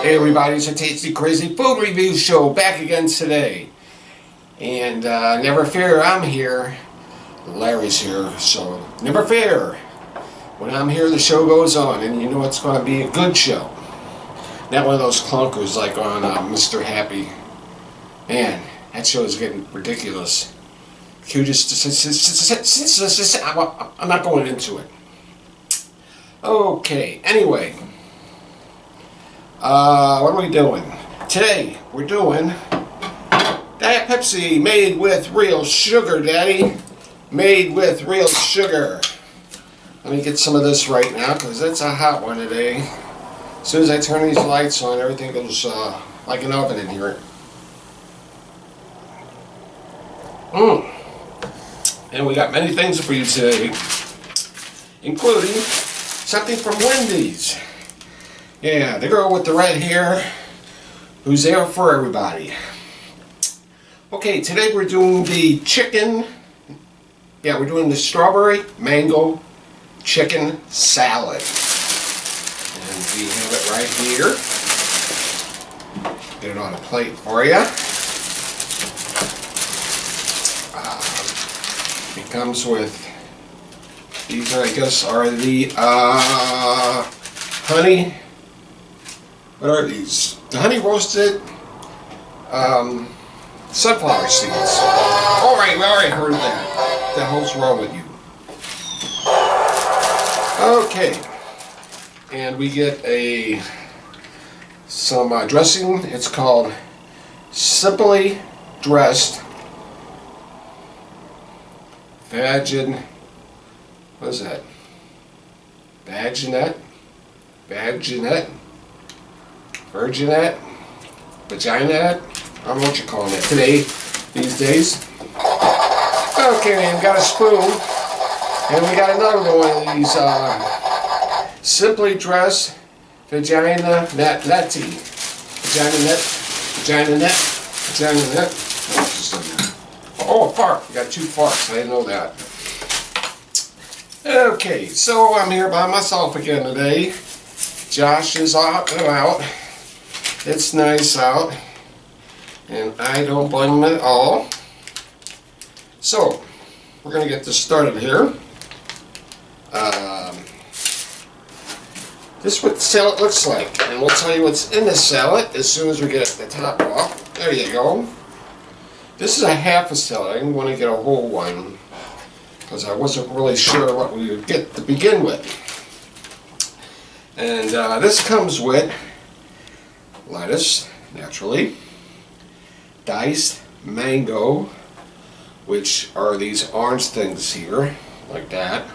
Hey everybody, it's a Tasty Crazy Food Review Show back again today. And never fear, I'm here. Larry's here, so never fear. When I'm here, the show goes on, and you know it's going to be a good show. Not one of those clunkers like on Mr. Happy. Man, that show is getting ridiculous. I'm not going into it. Okay, anyway. What are we doing? Today, we're doing Diet Pepsi made with real sugar, Daddy. Made with real sugar. Let me get some of this right now, because it's a hot one today. As soon as I turn these lights on, everything goes like an oven in here. And we got many things for you today, including something from Wendy's's. Yeah, the girl with the red hair who's there for everybody. Okay, today we're doing the chicken. Yeah, we're doing the strawberry mango chicken salad. And we have it right here. Get it on a plate for you. It comes with, these I guess are the honey. What are these? The honey roasted sunflower seeds. Alright, we already heard that. What the hell's wrong with you? Okay. And we get some dressing. It's called Simply Dressed what is that? Vaginette? Virginette? Vaginette? I don't know what you're calling it today, these days. Okay, man, got a spoon. And we got another one of these Simply Dressed Vagina Netty. Vagina net. Oh, a fart. We got 2 farts. I didn't know that. Okay, so I'm here by myself again today. Josh is out and about. It's nice out. And I don't blame him at all. So, we're going to get this started here. This is what the salad looks like. And we'll tell you what's in the salad as soon as we get the top off. There you go. This is a half a salad. I didn't want to get a whole one because I wasn't really sure what we would get to begin with. And this comes with lettuce, naturally, diced mango, which are these orange things here, like that.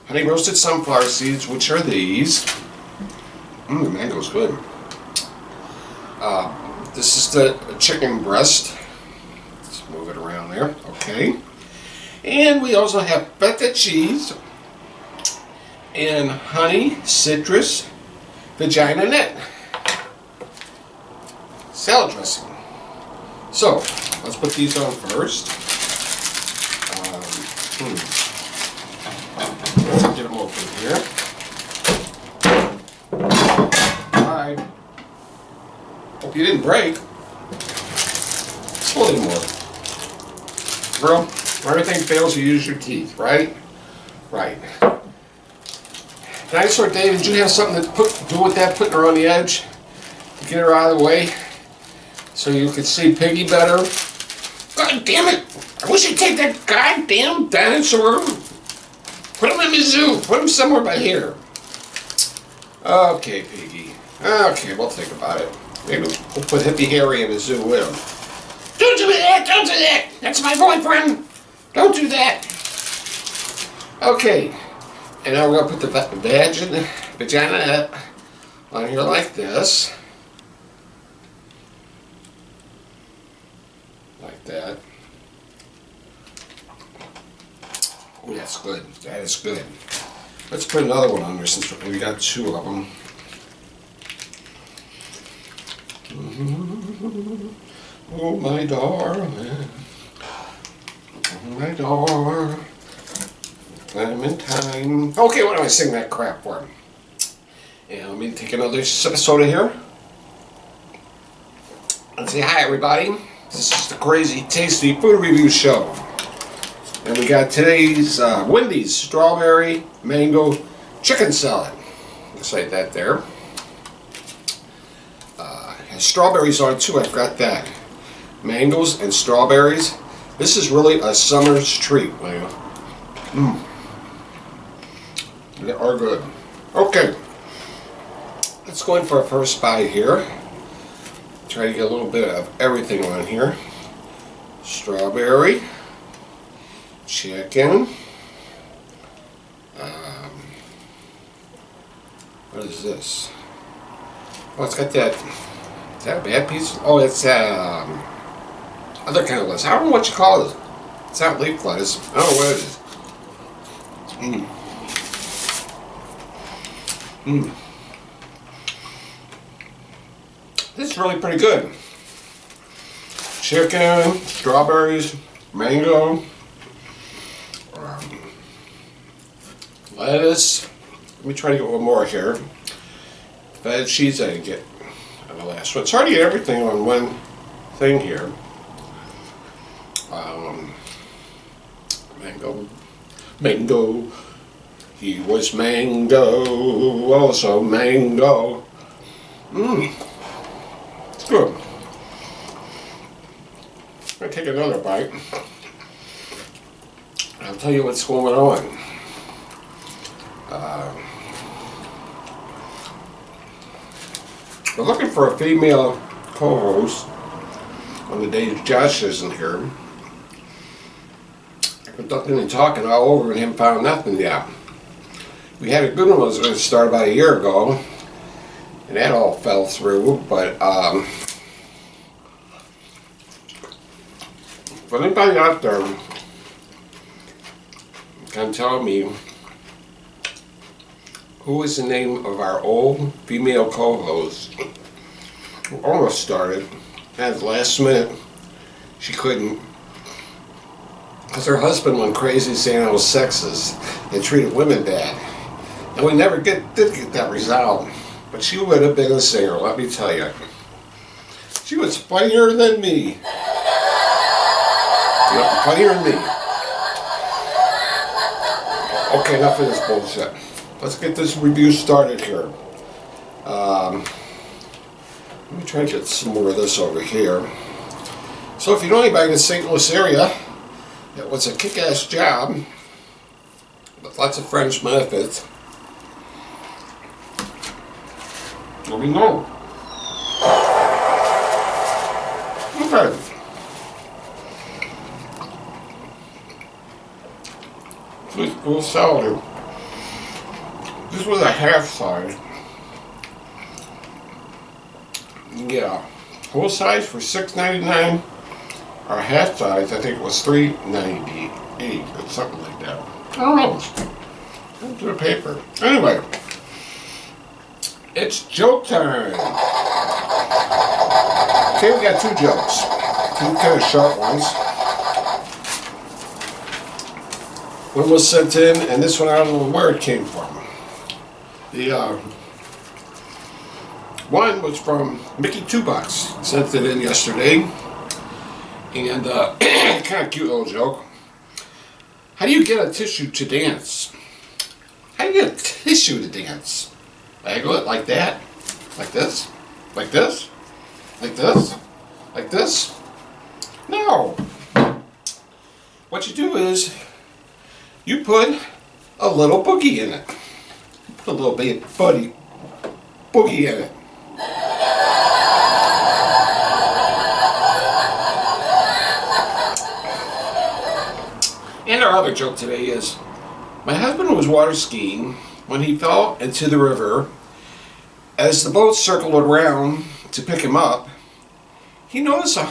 Honey roasted sunflower seeds, which are these. The mango's good. This is the chicken breast. Let's move it around there. Okay. And we also have feta cheese and honey citrus vagina net salad dressing. So, let's put these on first. Let's get them open here. Alright. Hope you didn't break. Just a little more. Girl, when everything fails, you use your teeth, right? Right. Dinosaur Dave, did you have something to do with that, putting her on the edge? To get her out of the way? So you could see Piggy better? God damn it! I wish you'd take that goddamn dinosaur. Put him in the zoo. Put him somewhere by here. Okay, Piggy. Okay, we'll think about it. Maybe we'll put Hippie Harry in the zoo with him. Don't do that! Don't do that! That's my boyfriend! Don't do that! Okay. And now we're going to put the vagina on here like this. Like that. Oh, that's good. That is good. Let's put another one on there since we got 2 of them. Oh, my darling. Oh, my darling. Clementine. Okay, what do I sing that crap for? And let me take another sip of soda here. And say hi, everybody. This is the Crazy Tasty Food Review Show. And we got today's Wendy's Strawberry Mango Chicken Salad. Just like that there. Has strawberries on it too, I forgot that. Mangoes and strawberries. This is really a summer's treat. They are good. Okay. Let's go in for our first bite here. Try to get a little bit of everything on here. Strawberry, chicken. What is this? Oh, it's got that. Is that a bad piece? Oh, it's other kind of lettuce. I don't know what you call it. It's not leaf lettuce. I don't know what it is. This is really pretty good. Chicken, strawberries, mango, lettuce. Let me try to get one more here. Feta cheese I didn't get on the last one. It's hard to get everything on one thing here. Mango. He was mango, also mango. It's good. I'm going to take another bite. I'll tell you what's going on. We're looking for a female co-host on the days Josh isn't here. I've been ducking and talking all over and haven't found nothing yet. We had a good one that was going to start about a year ago, and that all fell through, but if anybody out there can tell me who is the name of our old female co-host who almost started, at the last minute she couldn't because her husband went crazy saying I was sexist and treated women bad, and we never did get that resolved. But she would have been a singer, let me tell you. She was funnier than me. Yep, funnier than me. Okay, enough of this bullshit. Let's get this review started here. Let me try to get some more of this over here. So if you know anybody in the St. Louis area, it was a kick-ass job with lots of fringe benefits. Let me know. Okay. This was salad. This was a half size. Yeah. Whole size for $6.99. Or half size, I think it was $3.98 or something like that. I don't know. Into the paper. Anyway. It's joke time. Okay, we got two jokes. Two kind of short ones. One was sent in, and this one I don't know where it came from. The one was from Mickey 2 Bucks. Sent it in yesterday, and kind of cute little joke. How do you get a tissue to dance? How do you get a tissue to dance? I go it like that, like this, like this, like this, like this. No. What you do is you put a little boogie in it. Put a little bit boogie in it. And our other joke today is, my husband was water skiing when he fell into the river. As the boat circled around to pick him up, he noticed a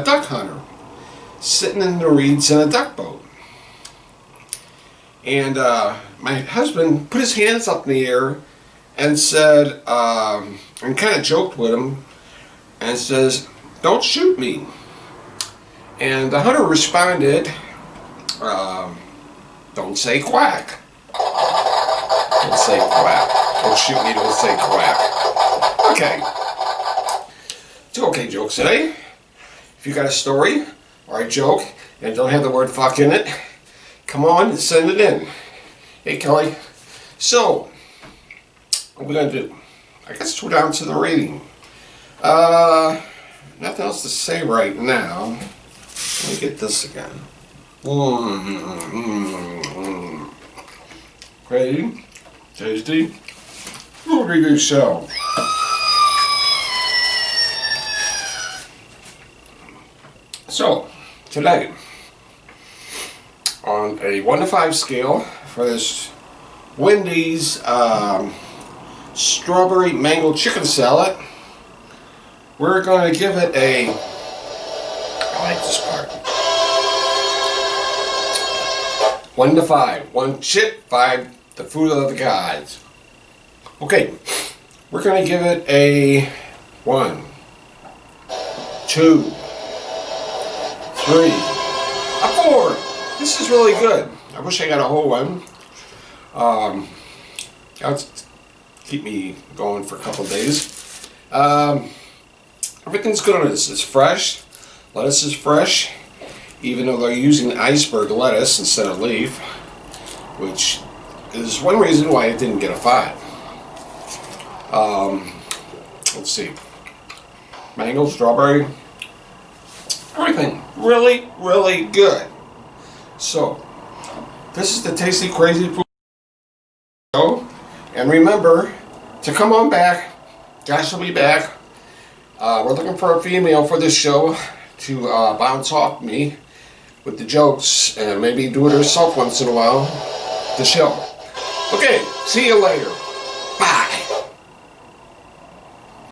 duck hunter, sitting in the reeds in a duck boat. And my husband put his hands up in the air and said, and kind of joked with him, and says, "Don't shoot me." And the hunter responded, "Don't say quack." Don't say quack. Don't shoot me, don't say quack. Okay. 2 okay jokes today. If you got a story or a joke and don't have the word fuck in it, come on and send it in. Hey Kelly. So, what we're going to do, I guess we're down to the reading. Nothing else to say right now. Let me get this again. Ready? Tasty. Movie good show. So, today, on a 1 to 5 scale for this Wendy's strawberry mango chicken salad, we're going to give it a, I like this part, 1 to 5. 1 chip, 5 the food of the gods. Okay, we're going to give it a 1, 2, 3, a 4. This is really good. I wish I got a whole one. That'll keep me going for a couple of days. Everything's good on this. It's fresh. Lettuce is fresh, even though they're using iceberg lettuce instead of leaf, which is one reason why it didn't get a 5. Let's see. Mango, strawberry, everything really, really good. So, this is the Tasty Crazy Food Show. And remember to come on back. Josh will be back. We're looking for a female for this show to bounce off me with the jokes and maybe do it herself once in a while. The show. Okay, see you later.